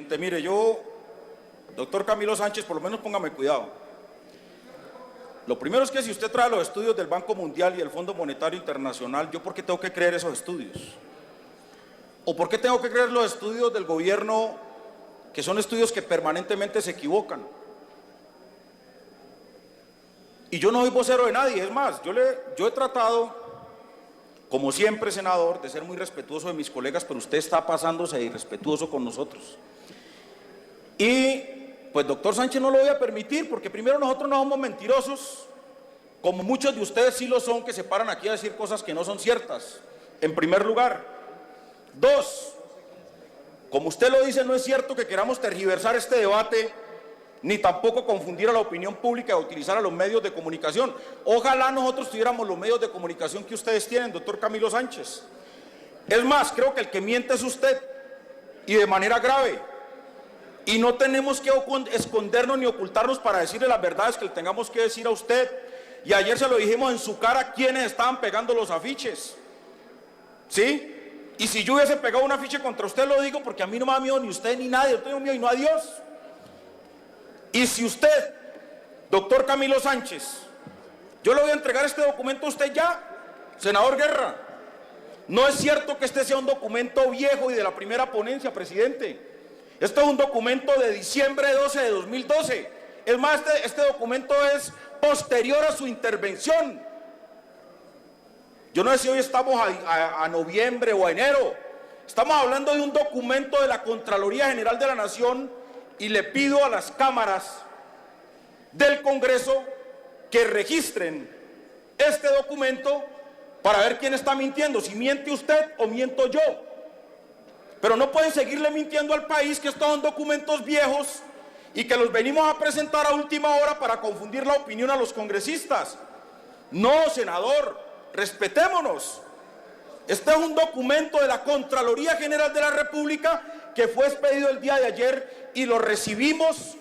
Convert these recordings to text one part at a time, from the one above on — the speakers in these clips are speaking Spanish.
presidente. Mire, doctor Camilo Sánchez, por lo menos póngame cuidado. Lo primero es que si usted trae los estudios del Banco Mundial y el Fondo Monetario Internacional, ¿yo por qué tengo que creer esos estudios? ¿O por qué tengo que creer los estudios del gobierno, que son estudios que permanentemente se equivocan? Y yo no soy vocero de nadie, es más, yo he tratado, como siempre, senador, de ser muy respetuoso de mis colegas, pero usted está pasándose de irrespetuoso con nosotros. Y, pues, doctor Sánchez, no lo voy a permitir, porque primero nosotros no somos mentirosos, como muchos de ustedes sí lo son, que se paran aquí a decir cosas que no son ciertas, en primer lugar. Dos, como usted lo dice, no es cierto que queramos tergiversar este debate, ni tampoco confundir a la opinión pública o utilizar a los medios de comunicación. Ojalá nosotros tuviéramos los medios de comunicación que ustedes tienen, doctor Camilo Sánchez. Es más, creo que el que miente es usted, y de manera grave. Y no tenemos que escondernos ni ocultarnos para decirle las verdades que le tengamos que decir a usted. Y ayer se lo dijimos en su cara quienes estaban pegando los afiches. ¿Sí? Y si yo hubiese pegado un afiche contra usted, lo digo porque a mí no me da miedo ni usted ni nadie, yo tengo miedo y no a Dios. Y si usted, doctor Camilo Sánchez, yo le voy a entregar este documento a usted ya, senador Guerra. No es cierto que este sea un documento viejo y de la primera ponencia, presidente. Esto es un documento de diciembre 12 de 2012. Es más, este documento es posterior a su intervención. Yo no sé si hoy estamos a noviembre o a enero. Estamos hablando de un documento de la Contraloría General de la Nación. Y le pido a las cámaras del Congreso que registren este documento para ver quién está mintiendo, si miente usted o miento yo. Pero no pueden seguirle mintiendo al país que estos son documentos viejos y que los venimos a presentar a última hora para confundir la opinión a los congresistas. No, senador, respetémonos. Este es un documento de la Contraloría General de la República que fue expedido el día de ayer y lo recibimos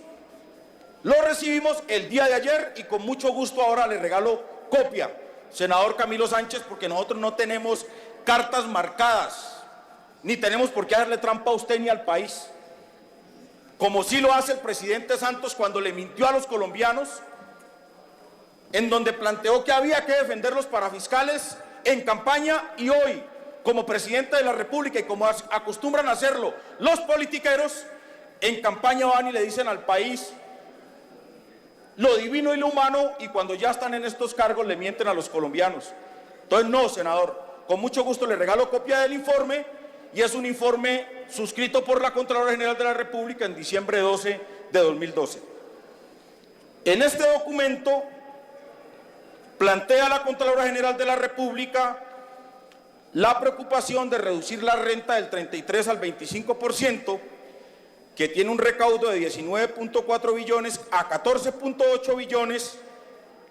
el día de ayer y con mucho gusto ahora le regalo copia, senador Camilo Sánchez, porque nosotros no tenemos cartas marcadas, ni tenemos por qué darle trampa a usted ni al país, como sí lo hace el presidente Santos cuando le mintió a los colombianos, en donde planteó que había que defender los parafiscales en campaña, y hoy, como presidente de la República y como acostumbran a hacerlo los politiqueros, en campaña van y le dicen al país lo divino y lo humano, y cuando ya están en estos cargos le mienten a los colombianos. Entonces, no, senador, con mucho gusto le regalo copia del informe, y es un informe suscrito por la Contralora General de la República en diciembre 12 de 2012. En este documento plantea la Contralora General de la República la preocupación de reducir la renta del 33 al 25%, que tiene un recaudo de 19.4 billones a 14.8 billones.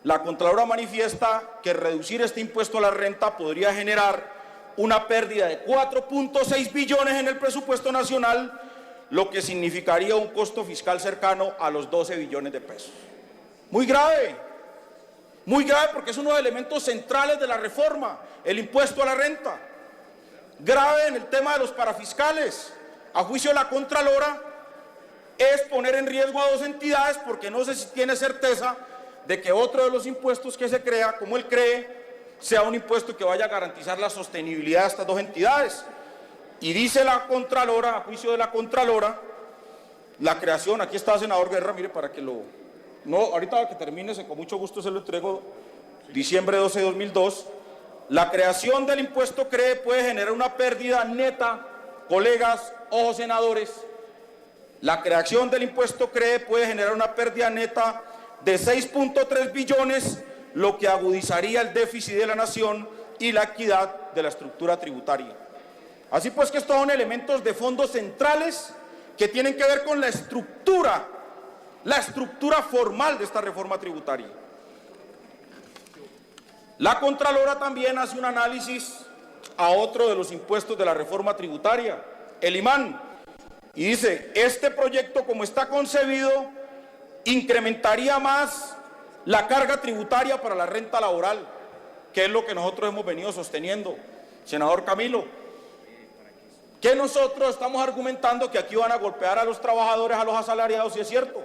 La Contralora manifiesta que reducir este impuesto a la renta podría generar una pérdida de 4.6 billones en el presupuesto nacional, lo que significaría un costo fiscal cercano a los 12 billones de pesos. Muy grave porque es uno de los elementos centrales de la reforma, el impuesto a la renta. Grave en el tema de los parafiscales. A juicio de la Contralora, es poner en riesgo a dos entidades porque no sé si tiene certeza de que otro de los impuestos que se crea, como él cree, sea un impuesto que vaya a garantizar la sostenibilidad de estas dos entidades. Y dice la Contralora, a juicio de la Contralora, la creación, aquí está, senador Guerra, mire, para que lo... No, ahorita que termine, con mucho gusto se lo entrego, diciembre 12 de 2002, la creación del impuesto CREE puede generar una pérdida neta, colegas, ojos senadores, la creación del impuesto CREE puede generar una pérdida neta de 6.3 billones, lo que agudizaría el déficit de la nación y la equidad de la estructura tributaria. Así pues que estos son elementos de fondo centrales que tienen que ver con la estructura formal de esta reforma tributaria. La Contralora también hace un análisis a otro de los impuestos de la reforma tributaria, el IMAN, y dice, este proyecto como está concebido incrementaría más la carga tributaria para la renta laboral, que es lo que nosotros hemos venido sosteniendo, senador Camilo, que nosotros estamos argumentando que aquí van a golpear a los trabajadores, a los asalariados, y es cierto.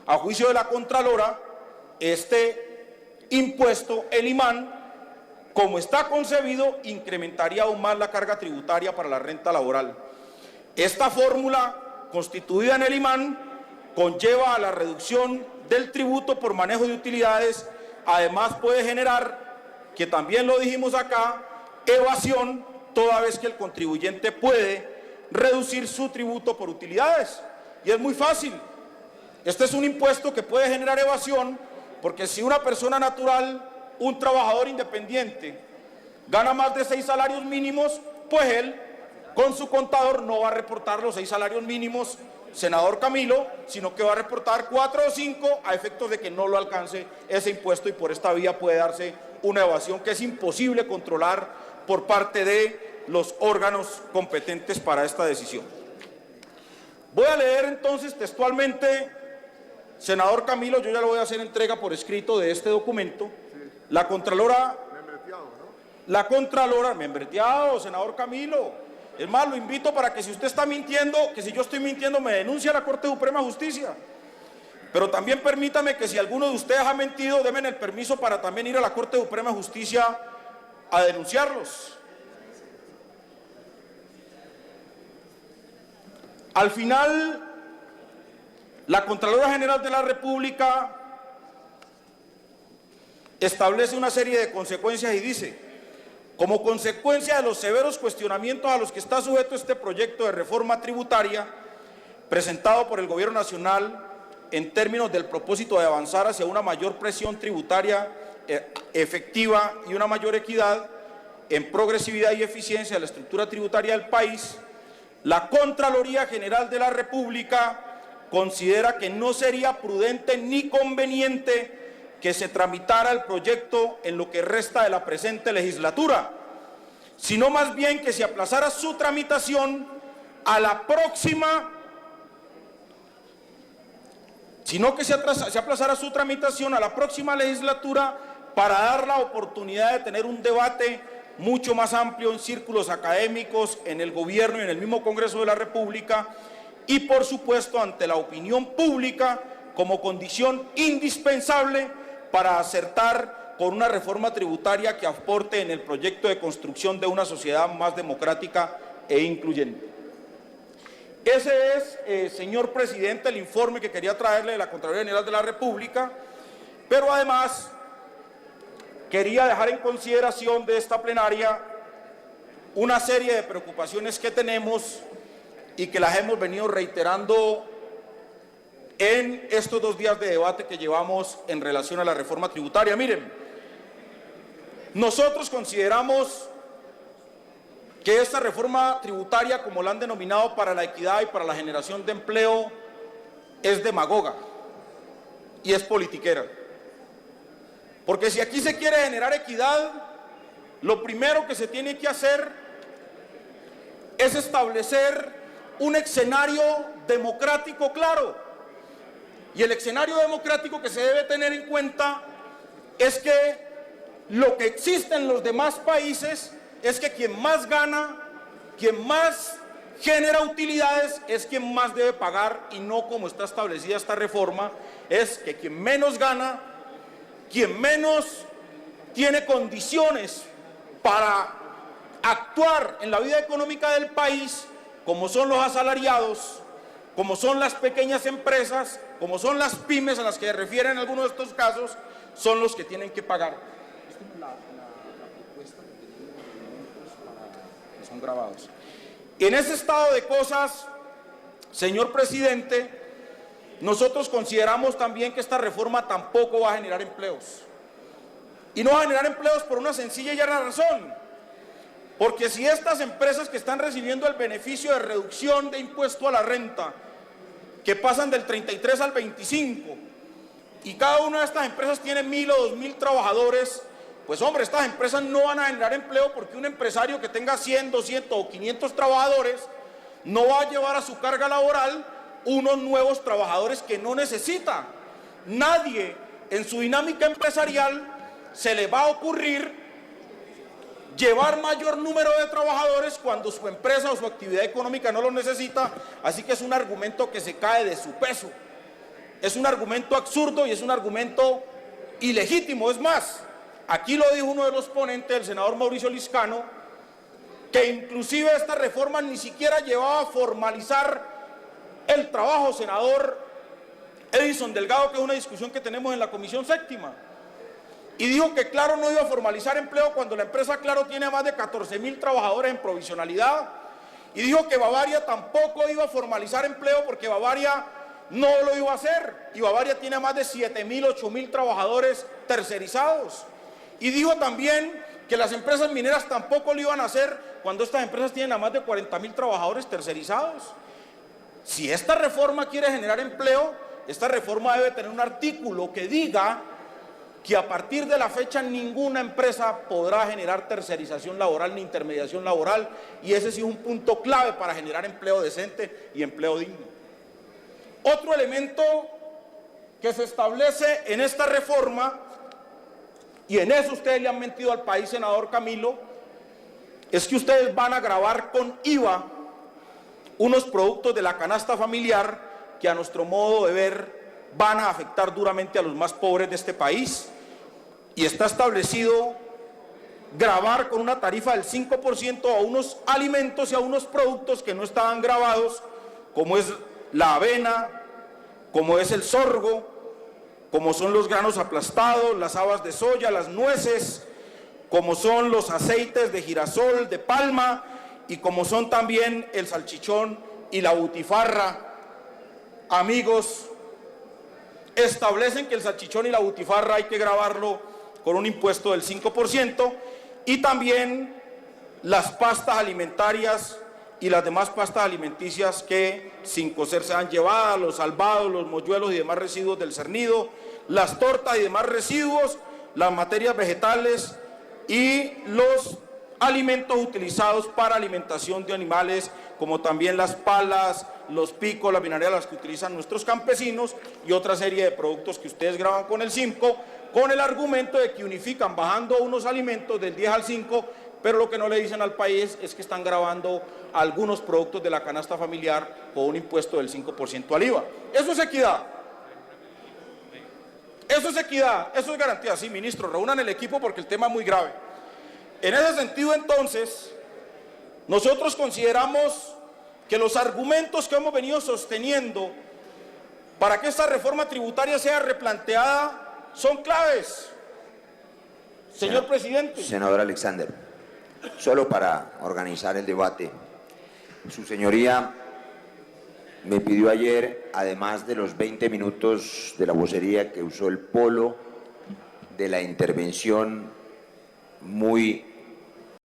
A juicio de la Contralora, este impuesto, el IMAN, como está concebido, incrementaría aún más la carga tributaria para la renta laboral. Esta fórmula, constituida en el IMAN, conlleva a la reducción del tributo por manejo de utilidades. Además puede generar, que también lo dijimos acá, evasión, toda vez que el contribuyente puede reducir su tributo por utilidades. Y es muy fácil. Este es un impuesto que puede generar evasión, porque si una persona natural, un trabajador independiente, gana más de 6 salarios mínimos, pues él, con su contador, no va a reportar los 6 salarios mínimos, senador Camilo, sino que va a reportar 4 o 5 a efectos de que no lo alcance ese impuesto, y por esta vía puede darse una evasión que es imposible controlar por parte de los órganos competentes para esta decisión. Voy a leer entonces textualmente, senador Camilo, yo ya le voy a hacer entrega por escrito de este documento. La Contralora, membreteado, senador Camilo. Es más, lo invito para que si usted está mintiendo, que si yo estoy mintiendo, me denuncie a la Corte Suprema de Justicia. Pero también permítame que si alguno de ustedes ha mentido, denme el permiso para también ir a la Corte Suprema de Justicia a denunciarlos. Al final, la Contralora General de la República establece una serie de consecuencias y dice: como consecuencia de los severos cuestionamientos a los que está sujeto este proyecto de reforma tributaria presentado por el Gobierno Nacional en términos del propósito de avanzar hacia una mayor presión tributaria efectiva y una mayor equidad en progresividad y eficiencia de la estructura tributaria del país, la Contraloría General de la República considera que no sería prudente ni conveniente que se tramitara el proyecto en lo que resta de la presente legislatura, sino más bien que se aplazara su tramitación a la próxima, legislatura, para dar la oportunidad de tener un debate mucho más amplio en círculos académicos, en el gobierno y en el mismo Congreso de la República, y por supuesto ante la opinión pública como condición indispensable para acertar con una reforma tributaria que aporte en el proyecto de construcción de una sociedad más democrática e incluyente. Ese es, señor presidente, el informe que quería traerle de la Contraloría General de la República, pero además quería dejar en consideración de esta plenaria una serie de preocupaciones que tenemos y que las hemos venido reiterando en estos 2 días de debate que llevamos en relación a la reforma tributaria. Miren, nosotros consideramos que esta reforma tributaria, como la han denominado, para la equidad y para la generación de empleo, es demagoga y es politiquera. Porque si aquí se quiere generar equidad, lo primero que se tiene que hacer es establecer un escenario democrático claro. Y el escenario democrático que se debe tener en cuenta es que lo que existe en los demás países es que quien más gana, quien más genera utilidades, es quien más debe pagar, y no como está establecida esta reforma, es que quien menos gana, quien menos tiene condiciones para actuar en la vida económica del país, como son los asalariados, como son las pequeñas empresas, como son las pymes a las que se refieren en algunos de estos casos, son los que tienen que pagar. Esta es la propuesta que tenemos que son grabados. En ese estado de cosas, señor presidente, nosotros consideramos también que esta reforma tampoco va a generar empleos. Y no va a generar empleos por una sencilla y llana razón. Porque si estas empresas que están recibiendo el beneficio de reducción de impuesto a la renta, que pasan del 33 al 25, y cada una de estas empresas tiene 1.000 o 2.000 trabajadores, pues hombre, estas empresas no van a generar empleo, porque un empresario que tenga 100, 200 o 500 trabajadores no va a llevar a su carga laboral unos nuevos trabajadores que no necesita. Nadie en su dinámica empresarial se le va a ocurrir llevar mayor número de trabajadores cuando su empresa o su actividad económica no lo necesita, así que es un argumento que se cae de su peso. Es un argumento absurdo y es un argumento ilegítimo. Es más, aquí lo dijo uno de los ponentes, el senador Mauricio Liscano, que inclusive esta reforma ni siquiera llevaba a formalizar el trabajo, senador Edison Delgado, que es una discusión que tenemos en la Comisión Séptima. Y dijo que Claro no iba a formalizar empleo cuando la empresa Claro tiene más de 14.000 trabajadores en provisionalidad. Y dijo que Bavaria tampoco iba a formalizar empleo porque Bavaria no lo iba a hacer. Y Bavaria tiene más de 7.000, 8.000 trabajadores tercerizados. Y dijo también que las empresas mineras tampoco lo iban a hacer cuando estas empresas tienen a más de 40.000 trabajadores tercerizados. Si esta reforma quiere generar empleo, esta reforma debe tener un artículo que diga que a partir de la fecha ninguna empresa podrá generar tercerización laboral ni intermediación laboral, y ese sí es un punto clave para generar empleo decente y empleo digno. Otro elemento que se establece en esta reforma, y en eso ustedes le han mentido al país, senador Camilo, es que ustedes van a gravar con IVA unos productos de la canasta familiar que a nuestro modo de ver van a afectar duramente a los más pobres de este país, y está establecido gravar con una tarifa del 5% a unos alimentos y a unos productos que no estaban gravados, como es la avena, como es el sorgo, como son los granos aplastados, las habas de soya, las nueces, como son los aceites de girasol, de palma, y como son también el salchichón y la butifarra. Amigos, establecen que el salchichón y la butifarra hay que gravarlo con un impuesto del 5%, y también las pastas alimentarias y las demás pastas alimenticias que sin cocer sean llevadas, los salvados, los moñuelos y demás residuos del cernido, las tortas y demás residuos, las materias vegetales y los alimentos utilizados para alimentación de animales, como también las palas, los picos, las binarelas que utilizan nuestros campesinos, y otra serie de productos que ustedes graban con el 5, con el argumento de que unifican bajando unos alimentos del 10 al 5, pero lo que no le dicen al país es que están grabando algunos productos de la canasta familiar con un impuesto del 5% al IVA. Eso es equidad. Eso es equidad, eso es garantía. Sí, ministro, reúnan el equipo porque el tema es muy grave. En ese sentido, entonces, nosotros consideramos que los argumentos que hemos venido sosteniendo para que esta reforma tributaria sea replanteada son claves. Señor presidente. Senador Alexander, solo para organizar el debate, su señoría me pidió ayer, además de los 20 minutos de la vocería que usó el polo, de la intervención muy